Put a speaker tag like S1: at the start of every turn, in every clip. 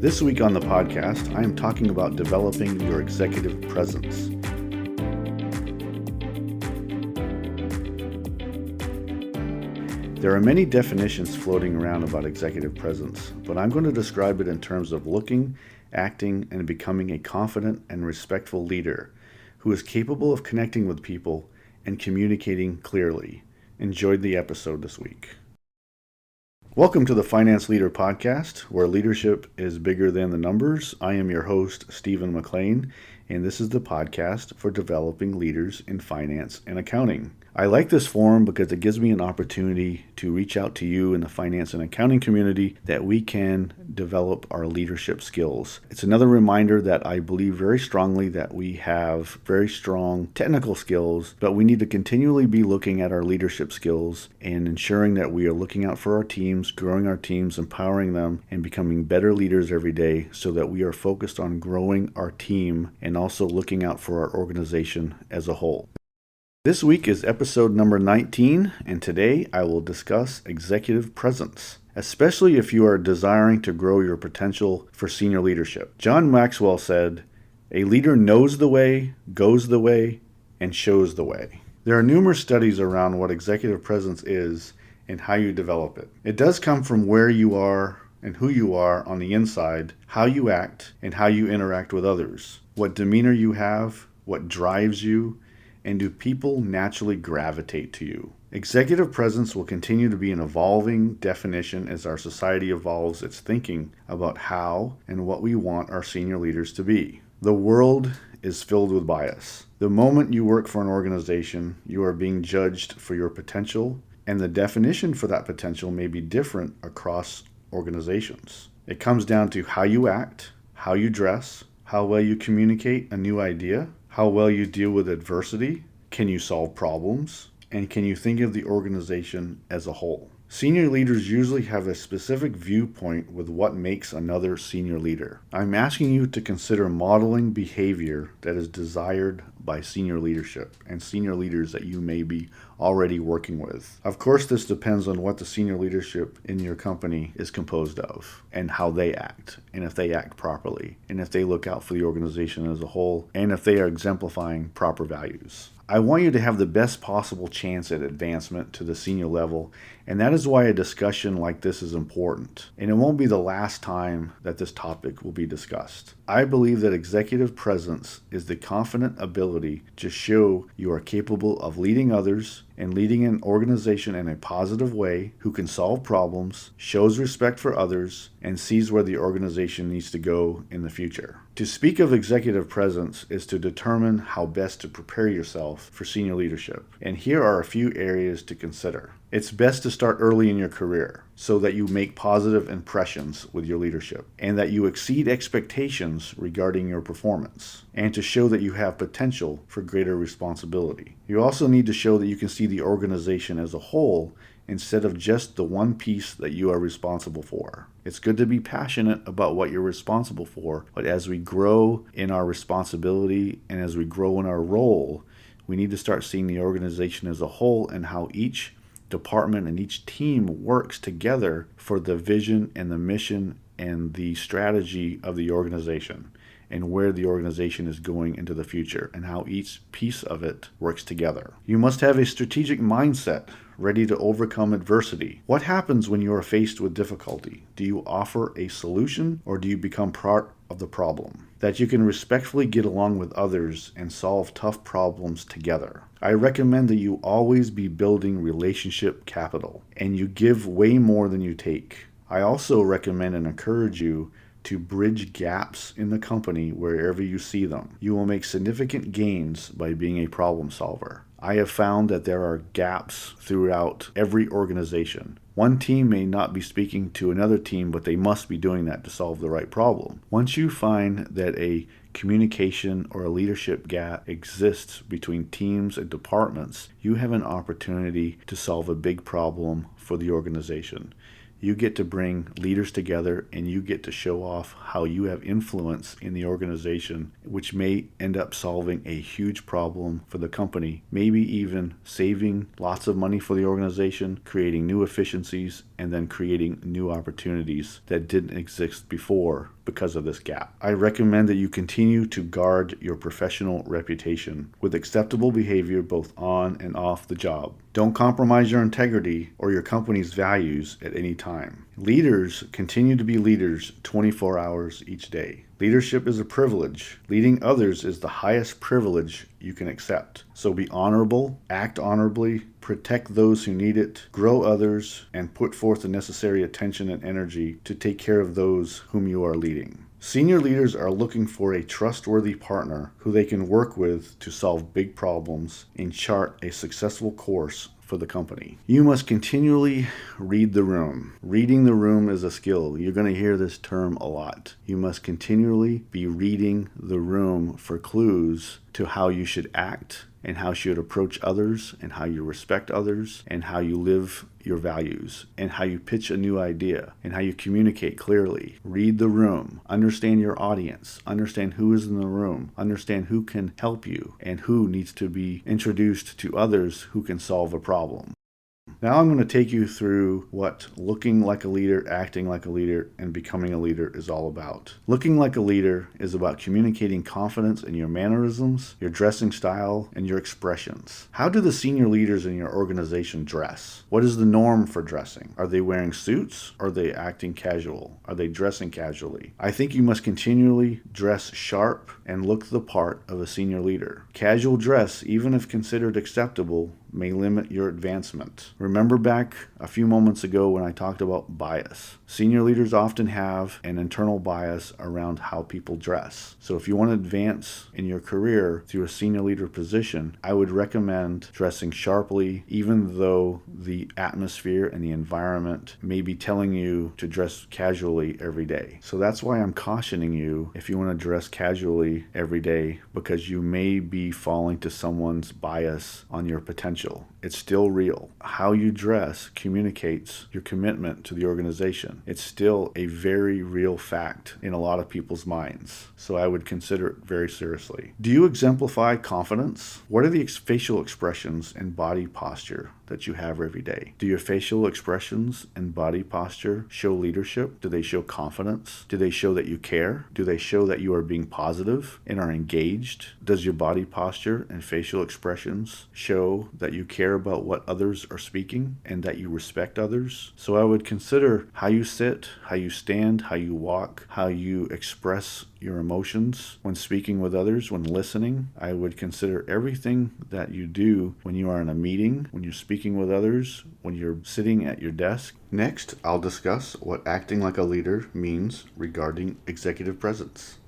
S1: This week on the podcast, I am talking about developing your executive presence. There are many definitions floating around about executive presence, but I'm going to describe it in terms of looking, acting, and becoming a confident and respectful leader who is capable of connecting with people and communicating clearly. Enjoyed the episode this week. Welcome to the Finance Leader Podcast, where leadership is bigger than the numbers. I am your host, Stephen McLean, and this is the podcast for developing leaders in finance and accounting. I like this forum because it gives me an opportunity to reach out to you in the finance and accounting community that we can develop our leadership skills. It's another reminder that I believe very strongly that we have very strong technical skills, but we need to continually be looking at our leadership skills and ensuring that we are looking out for our teams, growing our teams, empowering them, and becoming better leaders every day so that we are focused on growing our team and also looking out for our organization as a whole. This week is episode number 19, and today I will discuss executive presence, especially if you are desiring to grow your potential for senior leadership. John Maxwell said, "A leader knows the way, goes the way, and shows the way." There are numerous studies around what executive presence is and how you develop it. It does come from where you are and who you are on the inside, how you act, and how you interact with others, what demeanor you have, what drives you, and do people naturally gravitate to you? Executive presence will continue to be an evolving definition as our society evolves its thinking about how and what we want our senior leaders to be. The world is filled with bias. The moment you work for an organization, you are being judged for your potential, and the definition for that potential may be different across organizations. It comes down to how you act, how you dress, how well you communicate a new idea, how well you deal with adversity, can you solve problems, and can you think of the organization as a whole? Senior leaders usually have a specific viewpoint with what makes another senior leader. I'm asking you to consider modeling behavior that is desired by senior leadership and senior leaders that you may be already working with. Of course, this depends on what the senior leadership in your company is composed of and how they act, and if they act properly, and if they look out for the organization as a whole, and if they are exemplifying proper values. I want you to have the best possible chance at advancement to the senior level, and that is why a discussion like this is important. And it won't be the last time that this topic will be discussed. I believe that executive presence is the confident ability to show you are capable of leading others and leading an organization in a positive way, who can solve problems, shows respect for others, and sees where the organization needs to go in the future. To speak of executive presence is to determine how best to prepare yourself for senior leadership. And here are a few areas to consider. It's best to start early in your career so that you make positive impressions with your leadership and that you exceed expectations regarding your performance, and to show that you have potential for greater responsibility. You also need to show that you can see the organization as a whole instead of just the one piece that you are responsible for. It's good to be passionate about what you're responsible for, but as we grow in our responsibility and as we grow in our role, we need to start seeing the organization as a whole and how each department and each team works together for the vision and the mission and the strategy of the organization, and where the organization is going into the future, and how each piece of it works together. You must have a strategic mindset, ready to overcome adversity. What happens when you are faced with difficulty? Do you offer a solution, or do you become part of the problem? That you can respectfully get along with others and solve tough problems together. I recommend that you always be building relationship capital, and you give way more than you take. I also recommend and encourage you to bridge gaps in the company wherever you see them. You will make significant gains by being a problem solver. I have found that there are gaps throughout every organization. One team may not be speaking to another team, but they must be doing that to solve the right problem. Once you find that a communication or a leadership gap exists between teams and departments, you have an opportunity to solve a big problem for the organization. You get to bring leaders together, and you get to show off how you have influence in the organization, which may end up solving a huge problem for the company, maybe even saving lots of money for the organization, creating new efficiencies, and then creating new opportunities that didn't exist before because of this gap. I recommend that you continue to guard your professional reputation with acceptable behavior both on and off the job. Don't compromise your integrity or your company's values at any time. Leaders continue to be leaders 24 hours each day. Leadership is a privilege. Leading others is the highest privilege you can accept. So be honorable, act honorably, protect those who need it, grow others, and put forth the necessary attention and energy to take care of those whom you are leading. Senior leaders are looking for a trustworthy partner who they can work with to solve big problems and chart a successful course for the company. You must continually read the room. Reading the room is a skill. You're going to hear this term a lot. You must continually be reading the room for clues to how you should act and how you should approach others and how you respect others and how you live your values and how you pitch a new idea and how you communicate clearly. Read the room. Understand your audience. Understand who is in the room. Understand who can help you and who needs to be introduced to others who can solve a problem. Now I'm going to take you through what looking like a leader, acting like a leader, and becoming a leader is all about. Looking like a leader is about communicating confidence in your mannerisms, your dressing style, and your expressions. How do the senior leaders in your organization dress? What is the norm for dressing? Are they wearing suits? Are they acting casual? Are they dressing casually? I think you must continually dress sharp and look the part of a senior leader. Casual dress, even if considered acceptable, may limit your advancement. Remember back a few moments ago when I talked about bias. Senior leaders often have an internal bias around how people dress. So if you want to advance in your career through a senior leader position, I would recommend dressing sharply, even though the atmosphere and the environment may be telling you to dress casually every day. So that's why I'm cautioning you if you want to dress casually every day, because you may be falling to someone's bias on your potential. It's still real. How you dress communicates your commitment to the organization. It's still a very real fact in a lot of people's minds. So I would consider it very seriously. Do you exemplify confidence? What are the facial expressions and body posture that you have every day? Do your facial expressions and body posture show leadership? Do they show confidence? Do they show that you care? Do they show that you are being positive and are engaged? Does your body posture and facial expressions show that you care about what others are speaking and that you respect others? So I would consider how you sit, how you stand, how you walk, how you express your emotions when speaking with others, when listening. I would consider everything that you do when you are in a meeting, when you're speaking with others, when you're sitting at your desk. Next, I'll discuss what acting like a leader means regarding executive presence.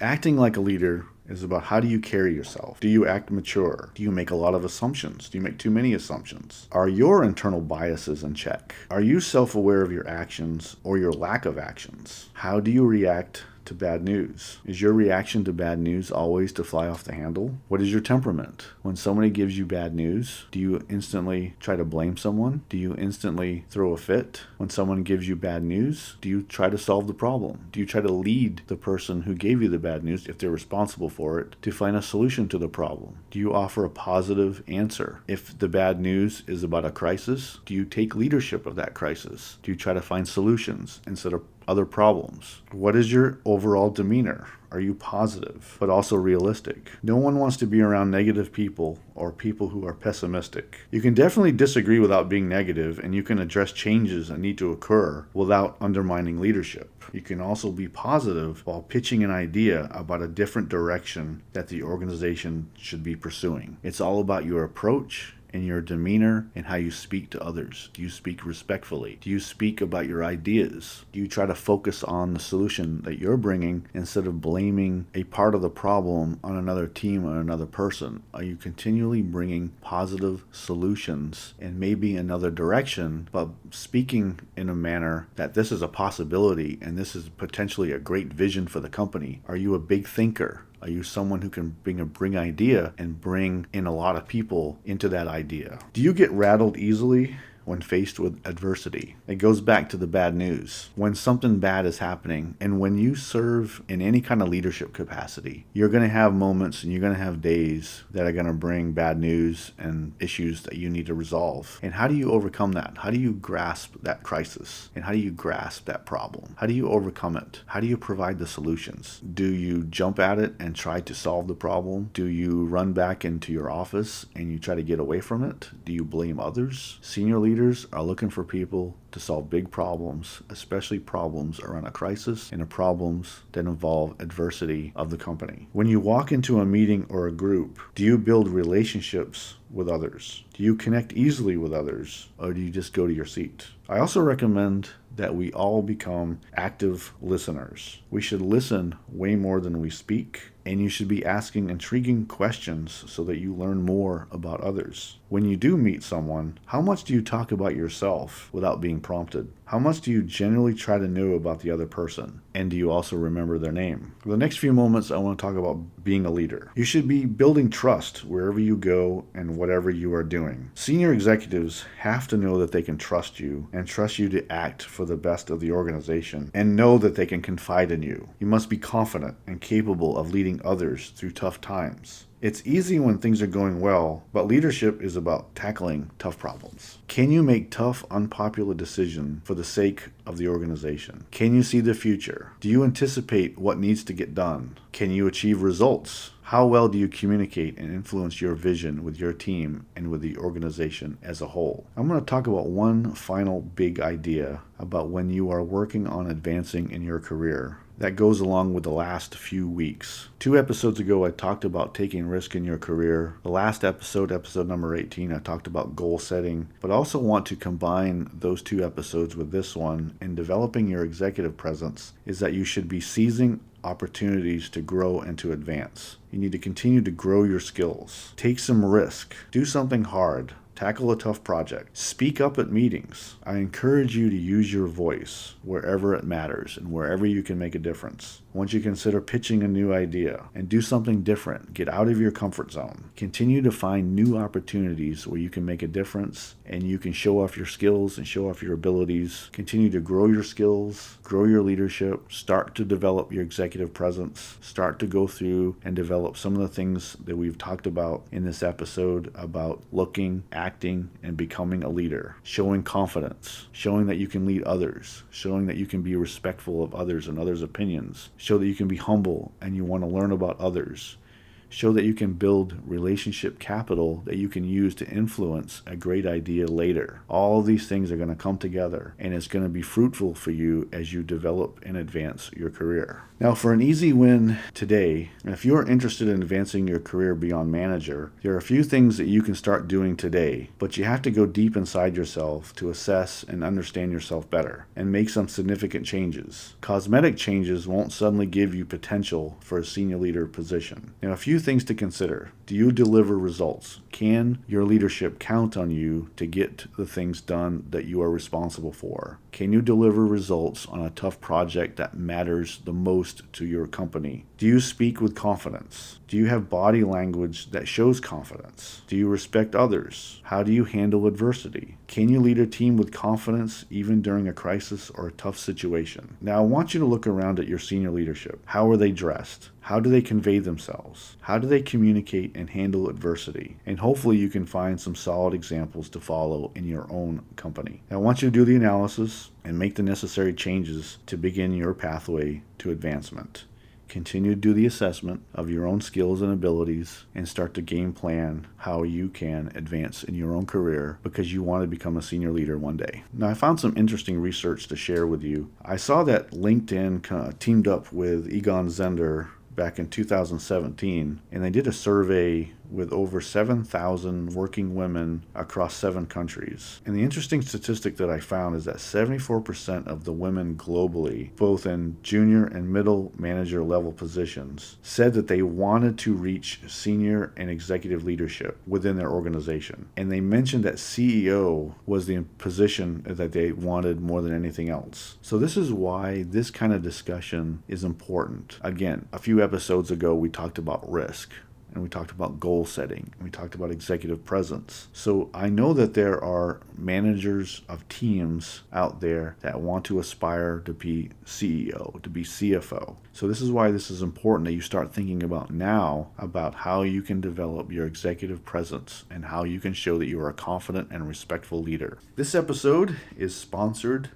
S1: Acting like a leader is about how do you carry yourself? Do you act mature? Do you make a lot of assumptions? Do you make too many assumptions? Are your internal biases in check? Are you self-aware of your actions or your lack of actions? How do you react to bad news? Is your reaction to bad news always to fly off the handle? What is your temperament? When somebody gives you bad news, do you instantly try to blame someone? Do you instantly throw a fit? When someone gives you bad news, do you try to solve the problem? Do you try to lead the person who gave you the bad news, if they're responsible for it, to find a solution to the problem? Do you offer a positive answer? If the bad news is about a crisis, do you take leadership of that crisis? Do you try to find solutions instead of other problems? What is your overall demeanor? Are you positive, but also realistic? No one wants to be around negative people or people who are pessimistic. You can definitely disagree without being negative, and you can address changes that need to occur without undermining leadership. You can also be positive while pitching an idea about a different direction that the organization should be pursuing. It's all about your approach and your demeanor and how you speak to others. Do you speak respectfully? Do you speak about your ideas? Do you try to focus on the solution that you're bringing instead of blaming a part of the problem on another team or another person? Are you continually bringing positive solutions and maybe another direction, but speaking in a manner that this is a possibility and this is potentially a great vision for the company? Are you a big thinker? Are you someone who can bring idea and bring in a lot of people into that idea? Do you get rattled easily when faced with adversity. It goes back to the bad news. When something bad is happening, and when you serve in any kind of leadership capacity, you're going to have moments and you're going to have days that are going to bring bad news and issues that you need to resolve. And how do you overcome that? How do you grasp that crisis? And how do you grasp that problem? How do you overcome it? How do you provide the solutions? Do you jump at it and try to solve the problem? Do you run back into your office and you try to get away from it? Do you blame others? Senior leaders are looking for people to solve big problems, especially problems around a crisis and problems that involve adversity of the company. When you walk into a meeting or a group, do you build relationships with others? Do you connect easily with others, or do you just go to your seat? I also recommend that we all become active listeners. We should listen way more than we speak, and you should be asking intriguing questions so that you learn more about others. When you do meet someone, how much do you talk about yourself without being prompted? How much do you generally try to know about the other person? And do you also remember their name? For the next few moments, I want to talk about being a leader. You should be building trust wherever you go and whatever you are doing. Senior executives have to know that they can trust you and trust you to act for the best of the organization and know that they can confide in you. You must be confident and capable of leading others through tough times. It's easy when things are going well, but leadership is about tackling tough problems. Can you make tough, unpopular decisions for the sake of the organization? Can you see the future? Do you anticipate what needs to get done? Can you achieve results? How well do you communicate and influence your vision with your team and with the organization as a whole? I'm going to talk about one final big idea about when you are working on advancing in your career that goes along with the last few weeks. 2 episodes ago, I talked about taking risk in your career. The last episode, episode number 18, I talked about goal setting, but I also want to combine those 2 episodes with this one in developing your executive presence is that you should be seizing opportunities to grow and to advance. You need to continue to grow your skills. Take some risk. Do something hard. Tackle a tough project. Speak up at meetings. I encourage you to use your voice wherever it matters and wherever you can make a difference. Once you consider pitching a new idea and do something different, get out of your comfort zone. Continue to find new opportunities where you can make a difference and you can show off your skills and show off your abilities. Continue to grow your skills, grow your leadership, start to develop your executive presence, start to go through and develop some of the things that we've talked about in this episode about looking, acting, and becoming a leader. Showing confidence, showing that you can lead others, showing that you can be respectful of others and others' opinions. Show that you can be humble and you want to learn about others. Show that you can build relationship capital that you can use to influence a great idea later. All of these things are going to come together and it's going to be fruitful for you as you develop and advance your career. Now, for an easy win today, if you're interested in advancing your career beyond manager, there are a few things that you can start doing today, but you have to go deep inside yourself to assess and understand yourself better and make some significant changes. Cosmetic changes won't suddenly give you potential for a senior leader position. Now, a few things to consider. Do you deliver results? Can your leadership count on you to get the things done that you are responsible for? Can you deliver results on a tough project that matters the most to your company? Do you speak with confidence? Do you have body language that shows confidence? Do you respect others? How do you handle adversity? Can you lead a team with confidence even during a crisis or a tough situation? Now, I want you to look around at your senior leadership. How are they dressed? How do they convey themselves? How do they communicate and handle adversity? And hopefully you can find some solid examples to follow in your own company. Now, I want you to do the analysis and make the necessary changes to begin your pathway to advancement. Continue to do the assessment of your own skills and abilities and start to game plan how you can advance in your own career because you want to become a senior leader one day. Now, I found some interesting research to share with you. I saw that LinkedIn kind of teamed up with Egon Zehnder back in 2017, and they did a survey with over 7,000 working women across 7 countries. And the interesting statistic that I found is that 74% of the women globally, both in junior and middle manager level positions, said that they wanted to reach senior and executive leadership within their organization. And they mentioned that CEO was the position that they wanted more than anything else. So this is why this kind of discussion is important. Again, a few episodes ago, we talked about risk. and we talked about goal setting, and we talked about executive presence. So I know that there are managers of teams out there that want to aspire to be CEO, to be CFO. So this is why this is important that you start thinking about now about how you can develop your executive presence and how you can show that you are a confident and respectful leader. This episode is sponsored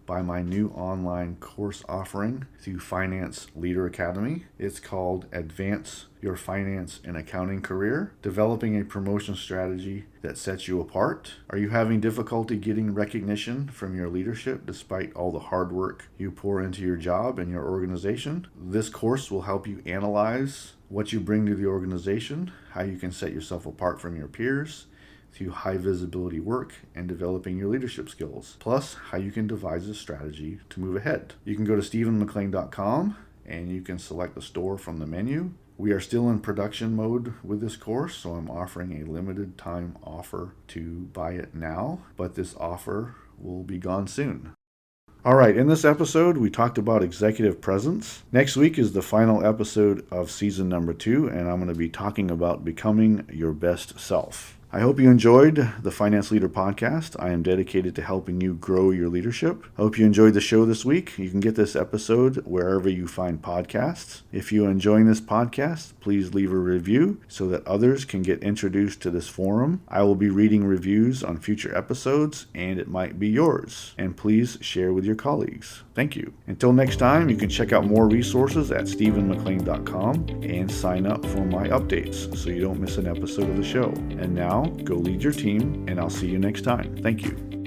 S1: by my new online course offering through Finance Leader Academy. It's called Advance Your Finance and Accounting Career, Developing a Promotion Strategy that Sets You Apart. Are you having difficulty getting recognition from your leadership despite all the hard work you pour into your job and your organization? This course will help you analyze what you bring to the organization, how you can set yourself apart from your peers, through high visibility work and developing your leadership skills, plus how you can devise a strategy to move ahead. You can go to stephenmclean.com and you can select the store from the menu. We are still in production mode with this course, so I'm offering a limited time offer to buy it now, but this offer will be gone soon. All right, in this episode, we talked about executive presence. Next week is the final episode of season number 2, and I'm going to be talking about becoming your best self. I hope you enjoyed the Finance Leader Podcast. I am dedicated to helping you grow your leadership. I hope you enjoyed the show this week. You can get this episode wherever you find podcasts. If you're enjoying this podcast, please leave a review so that others can get introduced to this forum. I will be reading reviews on future episodes, and it might be yours. And please share with your colleagues. Thank you. Until next time, you can check out more resources at stephenmclean.com and sign up for my updates so you don't miss an episode of the show. And now, go lead your team, and I'll see you next time. Thank you.